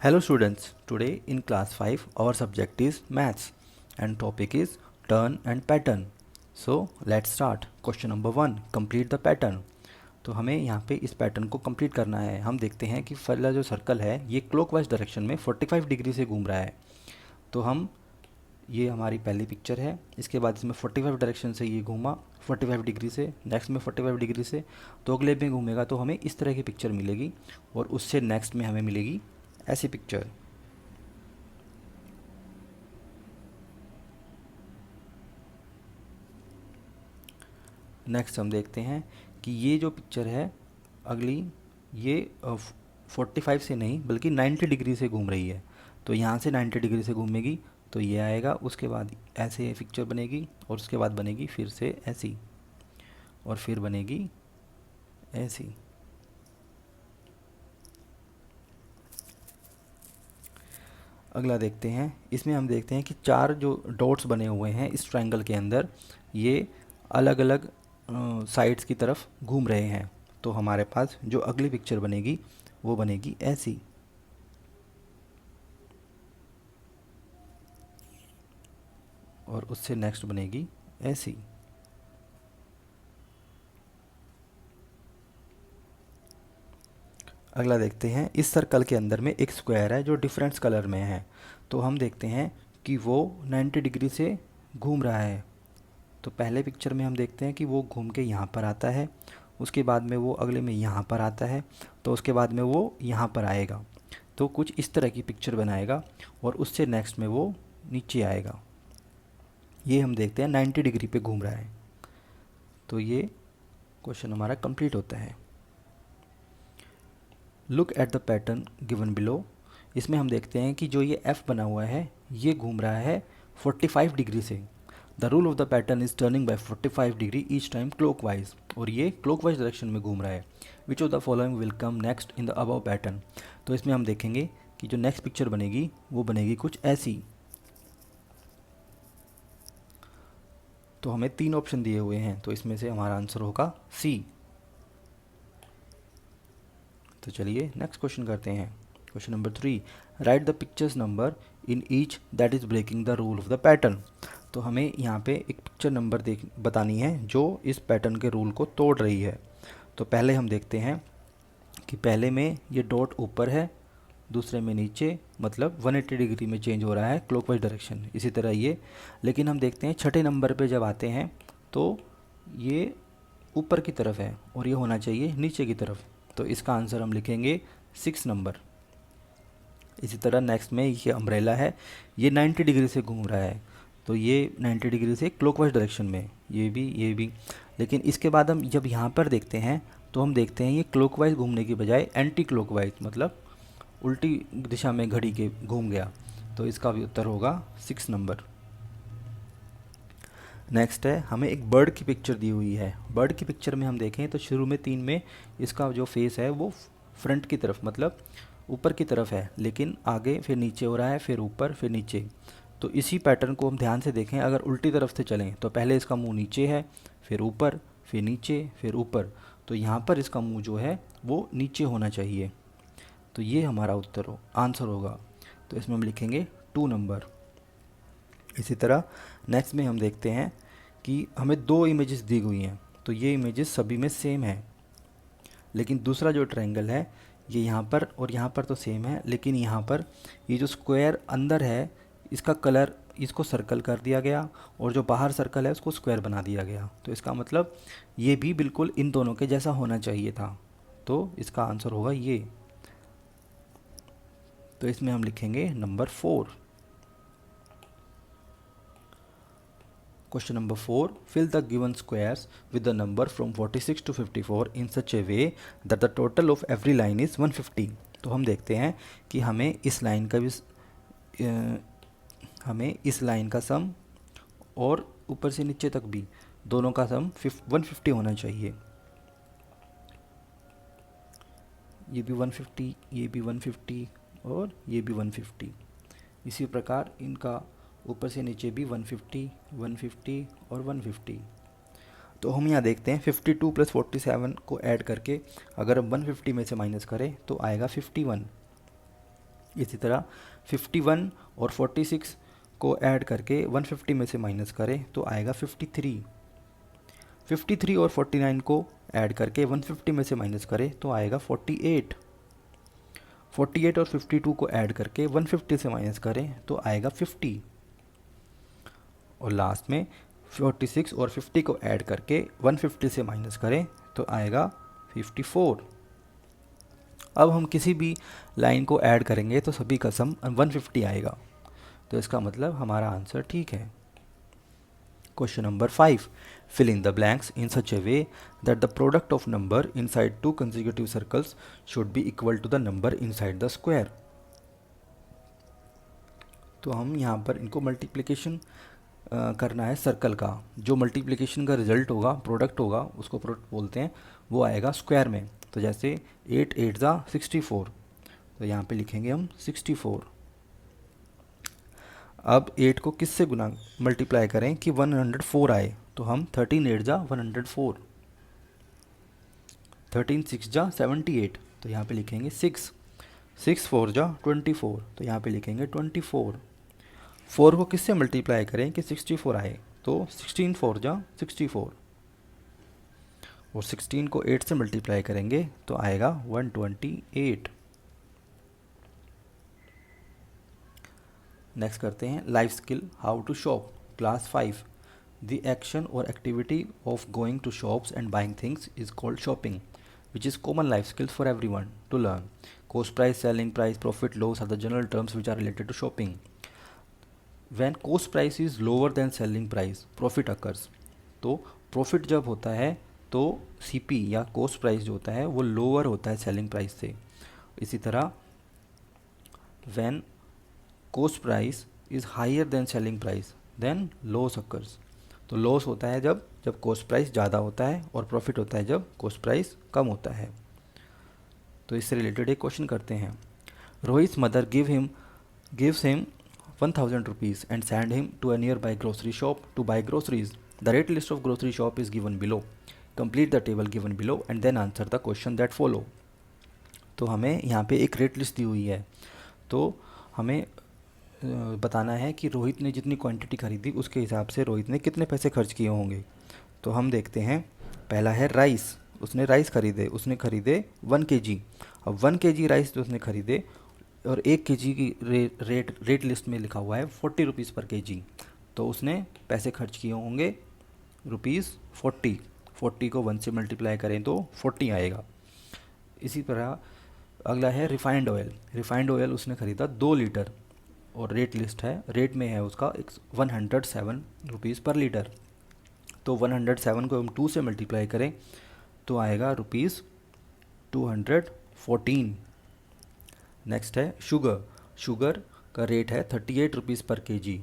Hello students, today in class 5 our subject is maths and topic is turn and pattern. So let's start. Question number 1, complete the pattern. तो हमें यहाँ पे इस pattern को complete करना है। हम देखते हैं कि पहला जो सर्कल है ये क्लॉकवाइज डायरेक्शन में 45 डिग्री से घूम रहा है। तो हम ये हमारी पहली पिक्चर है। इसके बाद इसमें 45 डायरेक्शन से ये घूमा 45 डिग्री से, नेक्स्ट में 45 डिग्री से, तो अगले में घूमेगा तो हमें इस तरह की पिक्चर मिलेगी और उससे नेक्स्ट में हमें मिलेगी ऐसी पिक्चर। नेक्स्ट हम देखते हैं कि ये जो पिक्चर है अगली ये 45 से नहीं बल्कि 90 डिग्री से घूम रही है। तो यहाँ से 90 डिग्री से घूमेगी तो ये आएगा, उसके बाद ऐसे पिक्चर बनेगी और उसके बाद बनेगी फिर से ऐसी और फिर बनेगी ऐसी। अगला देखते हैं, इसमें हम देखते हैं कि चार जो डॉट्स बने हुए हैं इस ट्रायंगल के अंदर ये अलग अलग साइड्स की तरफ घूम रहे हैं। तो हमारे पास जो अगली पिक्चर बनेगी वो बनेगी ऐसी। और उससे नेक्स्ट बनेगी ऐसी। अगला देखते हैं, इस सर्कल के अंदर में एक स्क्वायर है जो डिफरेंट कलर में है। तो हम देखते हैं कि वो 90 डिग्री से घूम रहा है। तो पहले पिक्चर में हम देखते हैं कि वो घूम के यहाँ पर आता है, उसके बाद में वो अगले में यहाँ पर आता है, तो उसके बाद में वो यहाँ पर आएगा। तो कुछ इस तरह की पिक्चर बनाएगा और उससे नेक्स्ट में वो नीचे आएगा। ये हम देखते हैं 90 डिग्री पे घूम रहा है। तो ये क्वेश्चन हमारा कंप्लीट होता है। Look at the pattern given below. इसमें हम देखते हैं कि जो ये एफ बना हुआ है ये घूम रहा है 45 डिग्री से। The rule of the pattern is turning by 45 degree each time clockwise, और ये क्लॉकवाइज डायरेक्शन में घूम रहा है। Which of the following will come next in the above pattern. तो इसमें हम देखेंगे कि जो नेक्स्ट पिक्चर बनेगी वो बनेगी कुछ ऐसी। तो हमें 3 ऑप्शन दिए हुए हैं, तो इसमें से हमारा आंसर होगा सी। तो चलिए नेक्स्ट क्वेश्चन करते हैं। Question number 3, write the pictures number in each that is breaking the rule of the pattern. तो हमें यहाँ पे एक पिक्चर नंबर बतानी है जो इस पैटर्न के रूल को तोड़ रही है। तो पहले हम देखते हैं कि पहले में ये डॉट ऊपर है, दूसरे में नीचे, मतलब 180 डिग्री में चेंज हो रहा है क्लॉकवाइज डायरेक्शन। इसी तरह ये, लेकिन हम देखते हैं छठे नंबर पे जब आते हैं तो ये ऊपर की तरफ है और ये होना चाहिए नीचे की तरफ। तो इसका आंसर हम लिखेंगे 6 नंबर। इसी तरह नेक्स्ट में ये अम्ब्रेला है, ये 90 डिग्री से घूम रहा है, तो ये 90 डिग्री से क्लॉकवाइज डायरेक्शन में, ये भी। लेकिन इसके बाद हम जब यहाँ पर देखते हैं तो हम देखते हैं ये क्लॉकवाइज घूमने की बजाय एंटी क्लॉकवाइज, मतलब उल्टी दिशा में घड़ी के घूम गया। तो इसका भी उत्तर होगा 6 नंबर। नेक्स्ट है, हमें एक बर्ड की पिक्चर दी हुई है। बर्ड की पिक्चर में हम देखें तो शुरू में 3 में इसका जो फेस है वो फ्रंट की तरफ, मतलब ऊपर की तरफ है, लेकिन आगे फिर नीचे हो रहा है, फिर ऊपर फिर नीचे। तो इसी पैटर्न को हम ध्यान से देखें, अगर उल्टी तरफ से चलें तो पहले इसका मुंह नीचे है, फिर ऊपर, फिर नीचे, फिर ऊपर। तो यहाँ पर इसका मुंह जो है वो नीचे होना चाहिए। तो ये हमारा उत्तर आंसर होगा। तो इसमें हम लिखेंगे 2 नंबर। इसी तरह नेक्स्ट में हम देखते हैं कि हमें 2 इमेजेस दी हुई हैं, तो ये इमेजेस सभी में सेम है, लेकिन दूसरा जो ट्रायंगल है ये यहाँ पर और यहाँ पर तो सेम है, लेकिन यहाँ पर ये जो स्क्वायर अंदर है इसका कलर, इसको सर्कल कर दिया गया, और जो बाहर सर्कल है उसको स्क्वायर बना दिया गया। तो इसका मतलब ये भी बिल्कुल इन दोनों के जैसा होना चाहिए था। तो इसका आंसर होगा ये। तो इसमें हम लिखेंगे number 4। Question number 4, fill the given squares with the number from 46 to 54 in such a way that the total of every line is 150। तो हम देखते हैं कि हमें इस लाइन का भी हमें इस लाइन का सम और ऊपर से नीचे तक भी दोनों का सम 150 होना चाहिए। ये भी 150, ये भी 150 और ये भी 150। इसी प्रकार इनका ऊपर से नीचे भी 150, 150 और 150। तो हम यहाँ देखते हैं 52 प्लस 47 को ऐड करके अगर हम 150 में से माइनस करें तो आएगा 51। इसी तरह 51 और 46 को ऐड करके 150 में से माइनस करें तो आएगा 53। 53 और 49 को ऐड करके 150 में से माइनस करें तो आएगा 48। 48 और 52 को ऐड करके 150 से माइनस करें तो आएगा 50। और लास्ट में 46 और 50 को ऐड करके 150 से माइनस करें तो आएगा 54। अब हम किसी भी लाइन को ऐड करेंगे तो सभी का सम 150 आएगा, तो इसका मतलब हमारा आंसर ठीक है। Question number 5, fill in the blanks in such a way that the product of number inside two consecutive circles should be equal to the number inside the square। तो हम यहाँ पर इनको मल्टीप्लिकेशन करना है सर्कल का। जो मल्टीप्लिकेशन का रिजल्ट होगा, प्रोडक्ट होगा, उसको प्रोडक्ट बोलते हैं, वो आएगा स्क्वायर में। तो जैसे 8 8 ज़ा 64, तो यहाँ पे लिखेंगे हम 64। अब 8 को किससे गुना मल्टीप्लाई करें कि 104 आए, तो हम 13 8 ज़ा 104, 13 6 ज़ा 78, तो यहाँ पे लिखेंगे 6, 6 4 ज़ा 24, तो यहाँ पे लिखेंगे 24। 4 को किससे मल्टीप्लाई करें कि 64 आए, तो 16 4 ज़ा 64, और 16 को 8 से मल्टीप्लाई करेंगे तो आएगा 128। नेक्स्ट करते हैं life skill how to shop, class 5। The action और activity of going to shops and buying things is called shopping, which is common life skills for everyone to learn. Cost price, selling price, profit, loss are the general terms which are related to shopping. When cost price is lower than selling price, profit occurs. तो profit जब होता है तो CP या cost price जो होता है वो lower होता है selling price से। इसी तरह when cost price is higher than selling price, then loss occurs. तो लॉस होता है जब कॉस्ट प्राइस ज़्यादा होता है, और प्रॉफिट होता है जब कॉस्ट प्राइस कम होता है। तो इससे रिलेटेड एक क्वेश्चन करते हैं। Rohit mother gives him 1000 rupees and send him to a nearby grocery shop to buy groceries. The rate list of grocery shop is given below. Complete the table given below and then answer the question that follow. तो हमें यहाँ पे एक rate list दी हुई है, तो हमें बताना है कि रोहित ने जितनी क्वांटिटी खरीदी उसके हिसाब से रोहित ने कितने पैसे खर्च किए होंगे। तो हम देखते हैं, पहला है राइस। उसने राइस खरीदे, उसने खरीदे 1 kg। अब 1 kg राइस जो उसने खरीदे, और 1 kg की रेट लिस्ट में लिखा हुआ है 40 रुपीज़ पर kg, तो उसने पैसे खर्च किए होंगे ₹40। 40 को 1 से मल्टीप्लाई करें तो 40 आएगा। इसी तरह अगला है रिफाइंड ऑयल। रिफाइंड ऑयल उसने ख़रीदा 2 लीटर, और रेट लिस्ट है, रेट में है उसका 107 रुपीज़ पर लीटर। तो 107 को हम 2 से मल्टीप्लाई करें तो आएगा ₹214। नेक्स्ट है शुगर। शुगर का रेट है 38 रुपीज़ पर kg,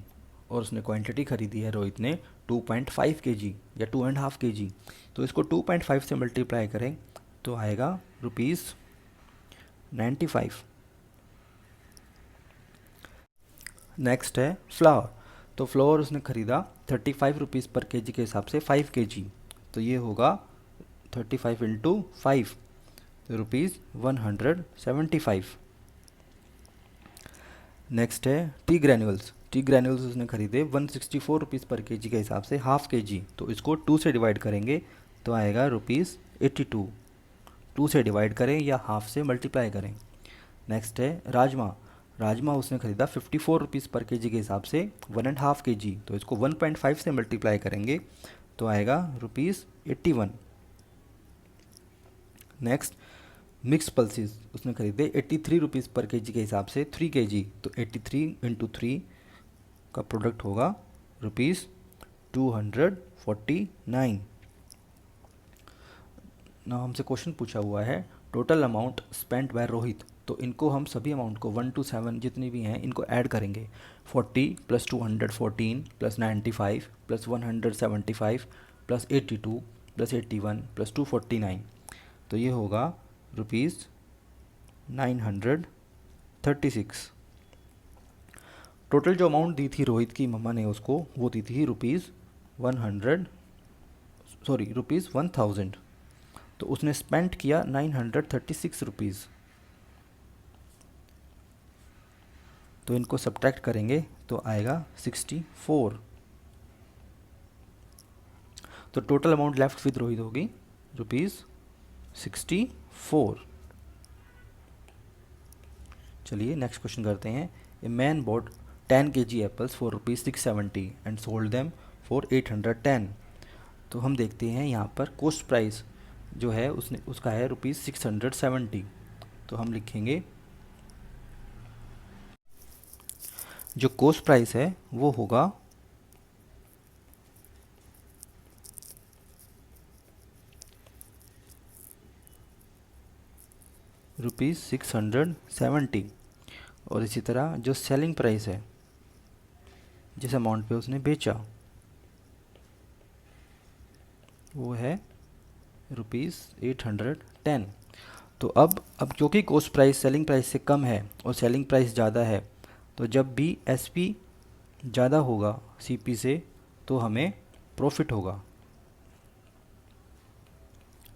और उसने क्वांटिटी खरीदी है रोहित ने 2.5 kg या 2.5 kg। तो इसको 2.5 से मल्टीप्लाई करें तो आएगा ₹95। नेक्स्ट है फ्लावर। तो फ्लावर उसने ख़रीदा 35 रुपीज़ पर kg के हिसाब से 5 kg, तो ये होगा 35 इंटू 5, तो ₹175। नेक्स्ट है टी ग्रैन्यूल्स। टी ग्रैन्यूल्स उसने खरीदे 164 रुपीज़ पर kg के हिसाब से हाफ kg, तो इसको 2 से डिवाइड करेंगे तो आएगा ₹82। 2 से डिवाइड करें या हाफ से मल्टीप्लाई करें। नेक्स्ट है राजमा। राजमा उसने ख़रीदा 54 रुपीज़ पर kg के हिसाब से 1.5 kg, तो इसको 1.5 से मल्टीप्लाई करेंगे तो आएगा ₹81। नेक्स्ट मिक्स पल्सेस उसने ख़रीदे 83 रुपीज़ पर kg के हिसाब से 3 kg, तो 83 इंटू 3 का प्रोडक्ट होगा ₹249। ना हमसे क्वेश्चन पूछा हुआ है total amount spent by Rohit. तो इनको हम सभी अमाउंट को 1 to 7 जितनी भी हैं इनको ऐड करेंगे। 40 + 214 + 95 + 175 + 82 + 81 + 249, तो ये होगा ₹936। टोटल जो अमाउंट दी थी रोहित की मम्मा ने उसको, वो दी थी ₹1000, तो उसने स्पेंड किया 936 रुपीज़। तो इनको सब्ट्रैक्ट करेंगे तो आएगा 64। तो total amount left with Rohit होगी ₹64। चलिए नेक्स्ट क्वेश्चन करते हैं। A man bot 10 kg apples for ₹670 and sold them for 810। तो हम देखते हैं यहाँ पर कोस्ट प्राइस जो है उसका है ₹670। तो हम लिखेंगे जो कोस्ट प्राइस है वो होगा ₹670। और इसी तरह जो सेलिंग प्राइस है जिस अमाउंट पे उसने बेचा वो है ₹810। तो अब क्योंकि कोस्ट प्राइस सेलिंग प्राइस से कम है और सेलिंग प्राइस ज़्यादा है, तो जब भी एसपी ज़्यादा होगा सीपी से तो हमें प्रॉफिट होगा।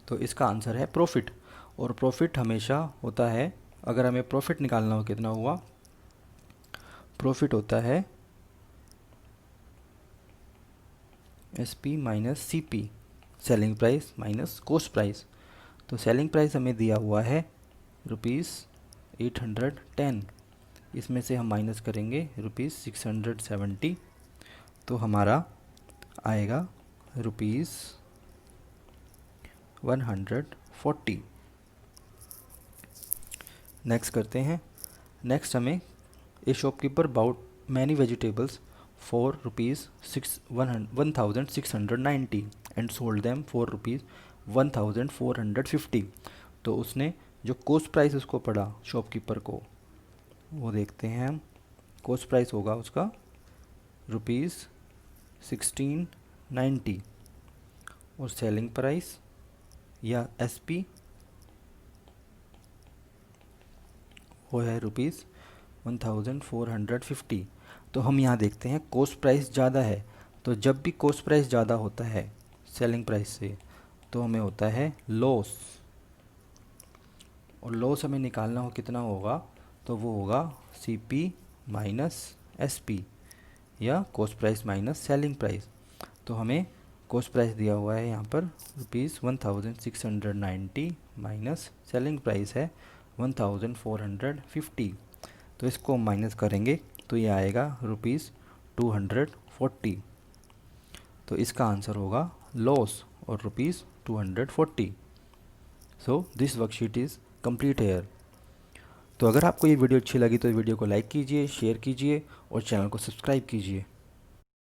तो इसका आंसर है प्रॉफिट। और प्रॉफिट हमेशा होता है, अगर हमें प्रॉफिट निकालना हो कितना हुआ, प्रॉफिट होता है SP minus CP, selling price minus coast price. तो सेलिंग प्राइस हमें दिया हुआ है ₹810, इसमें से हम माइनस करेंगे ₹670, तो हमारा आएगा ₹140। नेक्स्ट करते हैं। नेक्स्ट हमें a shopkeeper bought many vegetables for ₹1690 and sold them for ₹1450। तो उसने जो कोस्ट प्राइस उसको पड़ा शॉपकीपर को वो देखते हैं हम। कोस्ट प्राइस होगा उसका ₹1690 और सेलिंग प्राइस या एसपी वो है ₹1450। तो हम यहाँ देखते हैं कोस्ट प्राइस ज़्यादा है, तो जब भी कोस्ट प्राइस ज़्यादा होता है सेलिंग प्राइस से तो हमें होता है लॉस। और लॉस हमें निकालना हो कितना होगा, तो वो होगा सीपी माइनस एसपी या coast price minus selling price. तो हमें कोस्ट प्राइस दिया हुआ है यहाँ पर ₹1690 माइनस सेलिंग प्राइस है 1450। तो इसको माइनस करेंगे तो ये आएगा ₹240। तो इसका आंसर होगा लॉस और ₹240। So this worksheet is complete here. तो अगर आपको ये वीडियो अच्छी लगी तो वीडियो को लाइक कीजिए, शेयर कीजिए और चैनल को सब्सक्राइब कीजिए।